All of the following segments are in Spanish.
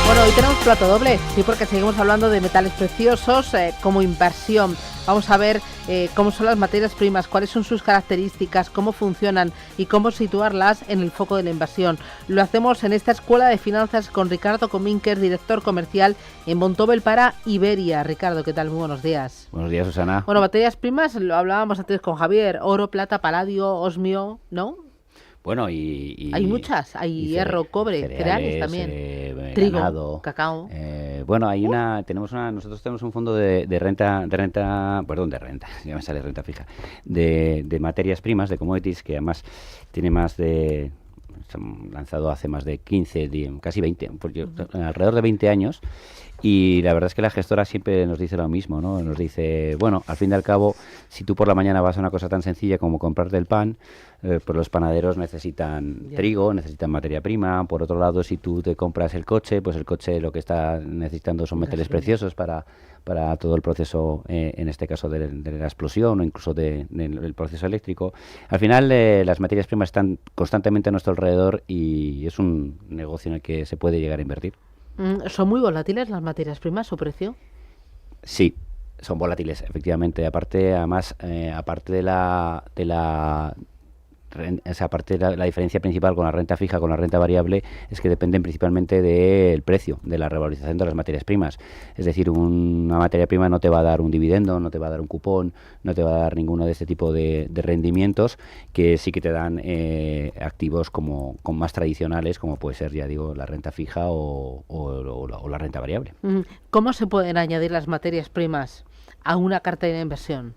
Bueno, hoy tenemos plato doble, sí, porque seguimos hablando de metales preciosos como inversión. Vamos a ver cómo son las materias primas, cuáles son sus características, cómo funcionan y cómo situarlas en el foco de la inversión. Lo hacemos en esta Escuela de Finanzas con Ricardo Comínquez, director comercial en Montobel para Iberia. Ricardo, ¿qué tal? Muy buenos días. Buenos días, Susana. Bueno, materias primas, lo hablábamos antes con Javier, oro, plata, paladio, osmio, ¿no? Bueno, Hay muchas, hay hierro, cobre, cereales también, trigo, ganado, cacao. Bueno, nosotros tenemos un fondo de renta, ya me sale renta fija, de materias primas, de commodities, que además tiene se han lanzado hace más de 15, casi 20, alrededor de 20 años. Y la verdad es que la gestora siempre nos dice lo mismo, ¿no? Nos dice, bueno, al fin y al cabo, si tú por la mañana vas a una cosa tan sencilla como comprarte el pan, pues los panaderos necesitan trigo, necesitan materia prima. Por otro lado, si tú te compras el coche, pues el coche lo que está necesitando son metales preciosos para todo el proceso, en este caso de la explosión o incluso del proceso eléctrico. Al final, las materias primas están constantemente a nuestro alrededor y es un negocio en el que se puede llegar a invertir. ¿Son muy volátiles las materias primas, su precio? Sí, son volátiles, efectivamente. Aparte de la diferencia principal con la renta fija, con la renta variable, es que dependen principalmente del precio, de la revalorización de las materias primas. Es decir, una materia prima no te va a dar un dividendo, no te va a dar un cupón, no te va a dar ninguno de este tipo de rendimientos, que sí que te dan activos con más tradicionales, como puede ser, ya digo, la renta fija o la renta variable. ¿Cómo se pueden añadir las materias primas a una cartera de inversión?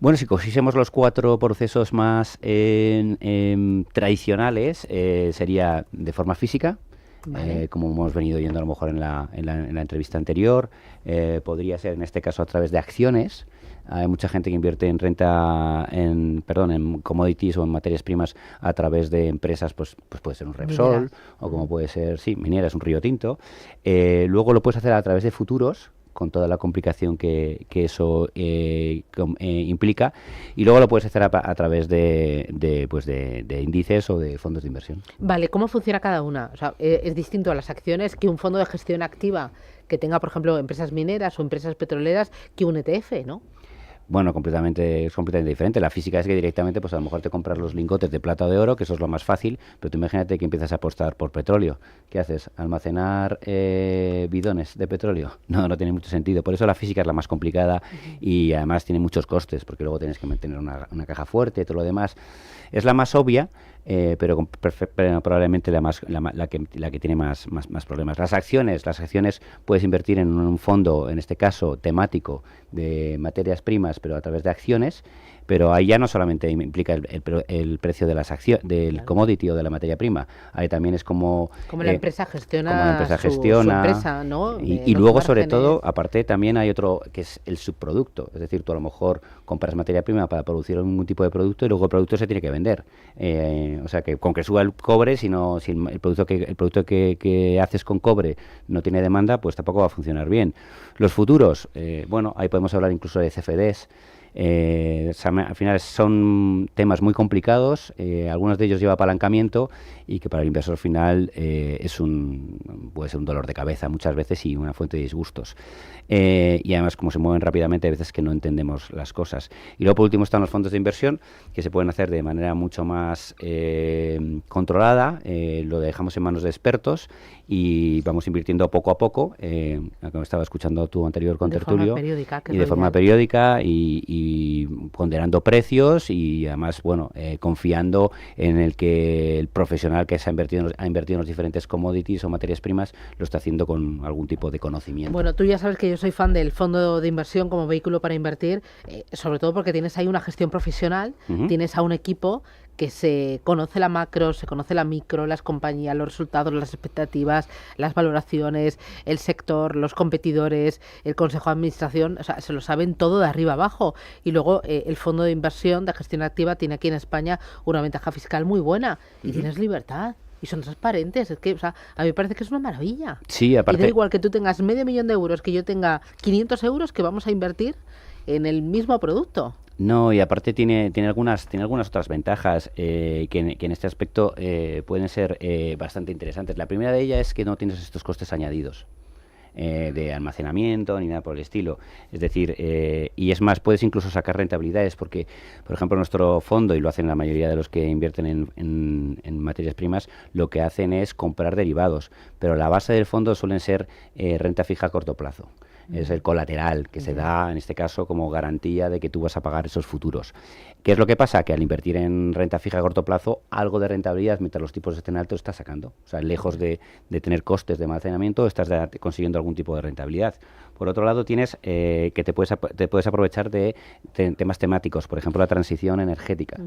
Bueno, si cogiésemos los 4 procesos más tradicionales, sería de forma física, vale, como hemos venido viendo a lo mejor en la entrevista anterior. Podría ser en este caso a través de acciones. Hay mucha gente que invierte en commodities o en materias primas a través de empresas, pues puede ser un Repsol, mineras, o como puede ser, mineras, un Río Tinto. Luego lo puedes hacer a través de futuros, con toda la complicación que eso implica, y luego lo puedes hacer a través de índices o de fondos de inversión. Vale, ¿cómo funciona cada una? O sea, es distinto a las acciones que un fondo de gestión activa que tenga, por ejemplo, empresas mineras o empresas petroleras que un ETF, ¿no? Bueno, es completamente diferente. La física es que directamente, pues a lo mejor te compras los lingotes de plata o de oro, que eso es lo más fácil, pero tú imagínate que empiezas a apostar por petróleo. ¿Qué haces? ¿Almacenar bidones de petróleo? No tiene mucho sentido. Por eso la física es la más complicada y además tiene muchos costes, porque luego tienes que mantener una caja fuerte y todo lo demás. Es la más obvia, pero probablemente la que tiene más problemas. Las acciones puedes invertir en un fondo, en este caso temático, de materias primas, pero a través de acciones, pero ahí ya no solamente implica el precio de las acciones, del commodity o de la materia prima, ahí también es como la empresa gestiona, su empresa, ¿no? Y luego, sobre todo, aparte también hay otro que es el subproducto, es decir, tú a lo mejor compras materia prima para producir algún tipo de producto y luego el producto se tiene que vender. O sea, que con que suba el cobre, si el producto que haces con cobre no tiene demanda, pues tampoco va a funcionar bien. Los futuros, ahí podemos hablar incluso de CFDs. Al final son temas muy complicados, algunos de ellos lleva apalancamiento y que para el inversor final puede ser un dolor de cabeza muchas veces y una fuente de disgustos. Y además, como se mueven rápidamente, hay veces que no entendemos las cosas. Y luego, por último, están los fondos de inversión, que se pueden hacer de manera mucho más controlada. Lo dejamos en manos de expertos y vamos invirtiendo poco a poco, como estaba escuchando tu anterior contertulio, de forma periódica y ponderando precios y además, confiando en el que el profesional que ha invertido en los diferentes commodities o materias primas lo está haciendo con algún tipo de conocimiento. Bueno, tú ya sabes que yo soy fan del fondo de inversión como vehículo para invertir, sobre todo porque tienes ahí una gestión profesional, tienes a un equipo que se conoce la macro, se conoce la micro, las compañías, los resultados, las expectativas, las valoraciones, el sector, los competidores, el consejo de administración, o sea, se lo saben todo de arriba abajo. Y luego el fondo de inversión de gestión activa tiene aquí en España una ventaja fiscal muy buena y tienes libertad. Y son transparentes, es que, a mí me parece que es una maravilla. Sí, aparte. Y da igual que tú tengas $500,000 de euros, que yo tenga 500 euros que vamos a invertir en el mismo producto. No, y aparte tiene algunas otras ventajas que en este aspecto pueden ser bastante interesantes. La primera de ellas es que no tienes estos costes añadidos de almacenamiento ni nada por el estilo. Es decir, y es más, puedes incluso sacar rentabilidades porque, por ejemplo, nuestro fondo, y lo hacen la mayoría de los que invierten en materias primas, lo que hacen es comprar derivados, pero la base del fondo suelen ser renta fija a corto plazo. Es el colateral que se da, en este caso, como garantía de que tú vas a pagar esos futuros. ¿Qué es lo que pasa? Que al invertir en renta fija a corto plazo, algo de rentabilidad, mientras los tipos estén altos, estás sacando. O sea, lejos de tener costes de almacenamiento, estás consiguiendo algún tipo de rentabilidad. Por otro lado, tienes que te puedes aprovechar de temas temáticos, por ejemplo, la transición energética.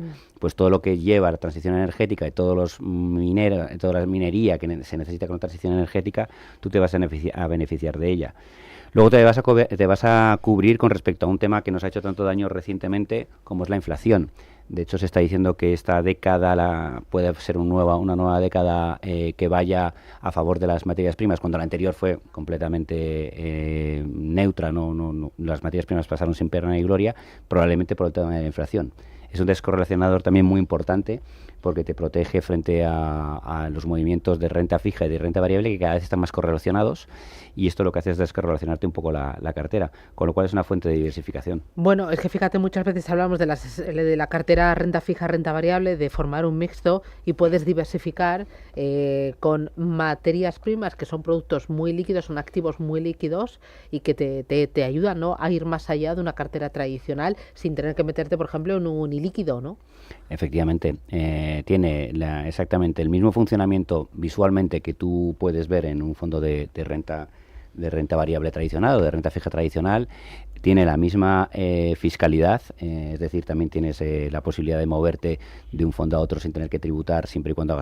Pues todo lo que lleva a la transición energética y toda la minería que se necesita con la transición energética, tú te vas a beneficiar de ella. Luego te vas a cubrir con respecto a un tema que nos ha hecho tanto daño recientemente como es la inflación. De hecho, se está diciendo que esta década puede ser una nueva década que vaya a favor de las materias primas, cuando la anterior fue completamente neutra, las materias primas pasaron sin pena ni gloria, probablemente por el tema de la inflación. Es un descorrelacionador también muy importante porque te protege frente a los movimientos de renta fija y de renta variable que cada vez están más correlacionados, y esto lo que hace es descorrelacionarte un poco la cartera, con lo cual es una fuente de diversificación. Bueno, es que fíjate, muchas veces hablamos de la cartera renta fija, renta variable, de formar un mixto, y puedes diversificar con materias primas que son productos muy líquidos, son activos muy líquidos y que te ayudan, ¿no?, a ir más allá de una cartera tradicional sin tener que meterte, por ejemplo, en un ilíquido, ¿no? Efectivamente, tiene exactamente el mismo funcionamiento visualmente que tú puedes ver en un fondo de renta variable tradicional o de renta fija tradicional. Tiene la misma fiscalidad, es decir, también tienes la posibilidad de moverte de un fondo a otro sin tener que tributar, siempre y cuando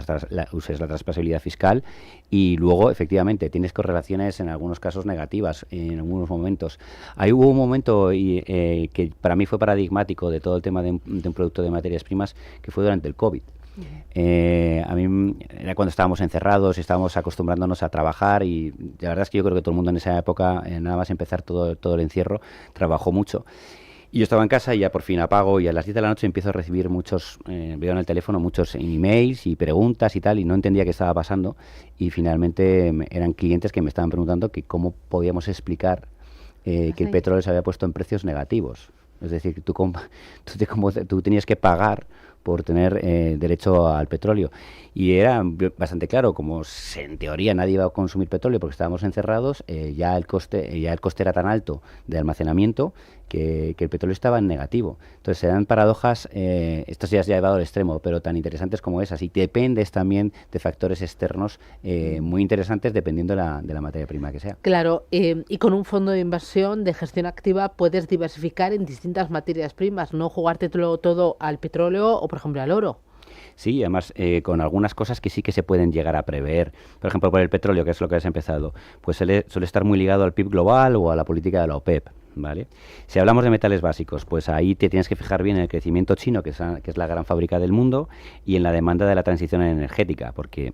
uses la transferibilidad fiscal. Y luego, efectivamente, tienes correlaciones en algunos casos negativas, en algunos momentos. Ahí hubo un momento que para mí fue paradigmático de todo el tema de un producto de materias primas, que fue durante el COVID. A mí era cuando estábamos encerrados y estábamos acostumbrándonos a trabajar, y la verdad es que yo creo que todo el mundo en esa época, nada más empezar todo el encierro, trabajó mucho. Y yo estaba en casa y ya por fin apago, y a las 10 de la noche empiezo a recibir veo en el teléfono muchos emails y preguntas y tal, y no entendía qué estaba pasando, y finalmente eran clientes que me estaban preguntando que cómo podíamos explicar que el petróleo se había puesto en precios negativos. Es decir, tú tenías que pagar por tener derecho al petróleo. Y era bastante claro, como en teoría nadie iba a consumir petróleo porque estábamos encerrados, ya el coste era tan alto de almacenamiento que el petróleo estaba en negativo. Entonces se dan paradojas, esto ya se ha llevado al extremo, pero tan interesantes como esas. Y dependes también de factores externos muy interesantes dependiendo de la materia prima que sea. Claro, y con un fondo de inversión de gestión activa puedes diversificar en distintas materias primas, no jugártelo todo al petróleo o, por ejemplo, al oro. Sí, además con algunas cosas que sí que se pueden llegar a prever. Por ejemplo, por el petróleo, que es lo que has empezado, pues suele estar muy ligado al PIB global o a la política de la OPEP, ¿vale? Si hablamos de metales básicos, pues ahí te tienes que fijar bien en el crecimiento chino, que es la gran fábrica del mundo, y en la demanda de la transición energética, porque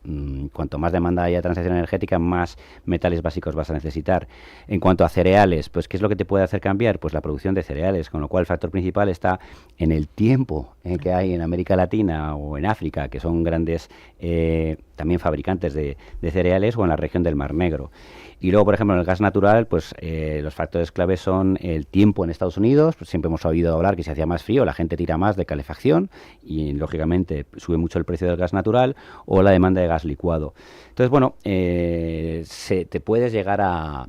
cuanto más demanda haya de transición energética, más metales básicos vas a necesitar. En cuanto a cereales, pues ¿qué es lo que te puede hacer cambiar? Pues la producción de cereales, con lo cual el factor principal está en el tiempo que hay en América Latina o en África, que son grandes también fabricantes de cereales, o en la región del Mar Negro. Y luego, por ejemplo, en el gas natural, pues los factores claves son el tiempo en Estados Unidos. Pues siempre hemos oído hablar que si hacía más frío, la gente tira más de calefacción y, lógicamente, sube mucho el precio del gas natural, o la demanda de gas licuado. Entonces, bueno, te puedes llegar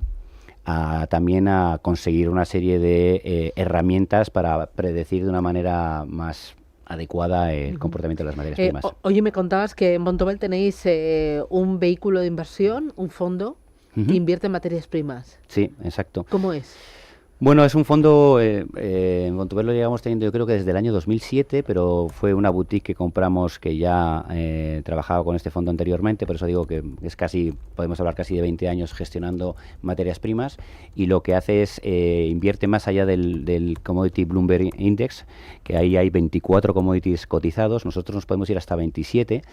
también a conseguir una serie de herramientas para predecir de una manera más adecuada el comportamiento de las materias primas. Oye, me contabas que en Bontobel tenéis un vehículo de inversión, un fondo que invierte en materias primas. Sí, exacto. ¿Cómo es? Bueno, es un fondo, en Bontobel lo llevamos teniendo yo creo que desde el año 2007, pero fue una boutique que compramos que ya trabajaba con este fondo anteriormente, por eso digo que podemos hablar casi de 20 años gestionando materias primas, y lo que hace es invierte más allá del Commodity Bloomberg Index, que ahí hay 24 commodities cotizados, nosotros nos podemos ir hasta 27,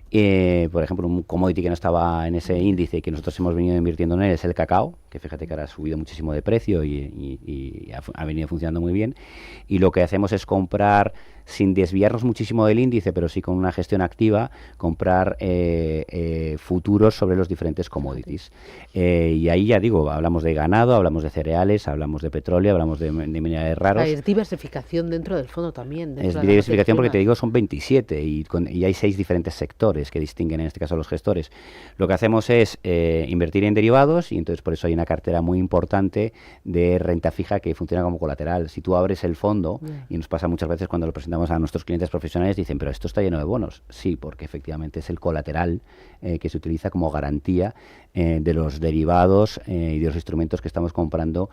Por ejemplo, un commodity que no estaba en ese índice y que nosotros hemos venido invirtiendo en él es el cacao, que fíjate que ahora ha subido muchísimo de precio y ha venido funcionando muy bien. Y lo que hacemos es comprar, sin desviarnos muchísimo del índice, pero sí con una gestión activa, comprar futuros sobre los diferentes commodities. Y ahí ya digo, hablamos de ganado, hablamos de cereales, hablamos de petróleo, hablamos de minerales raros. Es diversificación dentro del fondo también. Es diversificación porque te digo, son 27 y hay 6 diferentes sectores que distinguen en este caso a los gestores. Lo que hacemos es invertir en derivados y entonces por eso hay una cartera muy importante de renta fija que funciona como colateral. Si tú abres el fondo, y nos pasa muchas veces cuando lo presentamos a nuestros clientes profesionales, dicen, pero esto está lleno de bonos. Sí, porque efectivamente es el colateral que se utiliza como garantía de los derivados y de los instrumentos que estamos comprando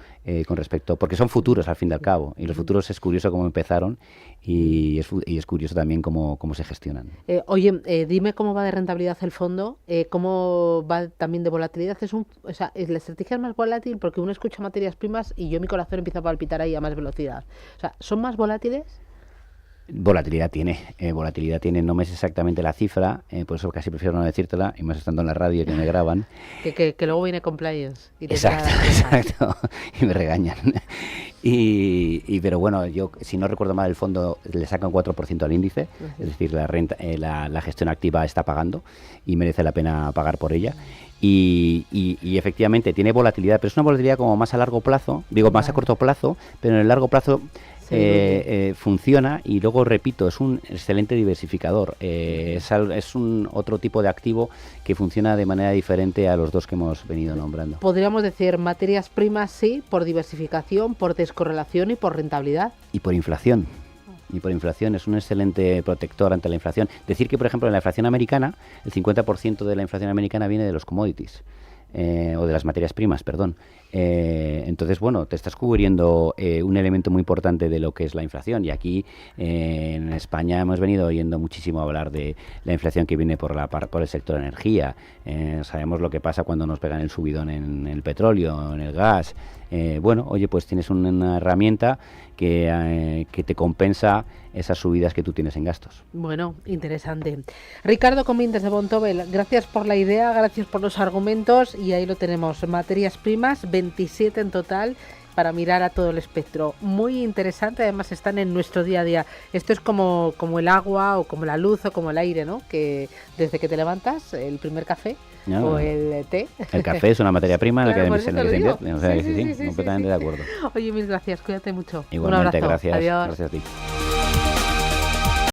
con respecto, porque son futuros al fin y al cabo, y los futuros es curioso cómo empezaron y es curioso también cómo se gestionan. Oye, dime cómo va de rentabilidad el fondo, cómo va también de volatilidad. La estrategia es más volátil porque uno escucha materias primas y mi corazón empieza a palpitar ahí a más velocidad. O sea, ¿son más volátiles? Volatilidad tiene, no me sé exactamente la cifra, por eso casi prefiero no decírtela, y más estando en la radio que me graban. Que luego viene compliance. Exacto, y me regañan. Pero bueno, yo si no recuerdo mal, el fondo le saca un 4% al índice, es decir, la renta, la gestión activa está pagando y merece la pena pagar por ella. Y efectivamente tiene volatilidad, pero es una volatilidad como más a largo plazo, más a corto plazo, pero en el largo plazo funciona y luego repito, es un excelente diversificador, es un otro tipo de activo que funciona de manera diferente a los dos que hemos venido nombrando. Podríamos decir materias primas sí, por diversificación, por descorrelación y por rentabilidad. Y por inflación. Es un excelente protector ante la inflación. Decir que, por ejemplo, en la inflación americana, el 50% de la inflación americana viene de los commodities. O de las materias primas, perdón. Entonces, bueno, te estás cubriendo un elemento muy importante de lo que es la inflación. Y aquí en España hemos venido oyendo muchísimo hablar de la inflación que viene por el sector energía. Sabemos lo que pasa cuando nos pegan el subidón en el petróleo, en el gas. Bueno, oye, pues tienes una herramienta que te compensa esas subidas que tú tienes en gastos. Bueno, interesante. Ricardo Comín desde Vontobel, gracias por la idea, gracias por los argumentos y ahí lo tenemos, materias primas, 27 en total, para mirar a todo el espectro. Muy interesante, además están en nuestro día a día. Esto es como el agua o como la luz o como el aire, ¿no? Que desde que te levantas, el primer café o el té. El café es una materia prima en la que se invierte. Sí, completamente de acuerdo. Oye, mil gracias, cuídate mucho. Igualmente, un abrazo. gracias. Adiós. Gracias a ti.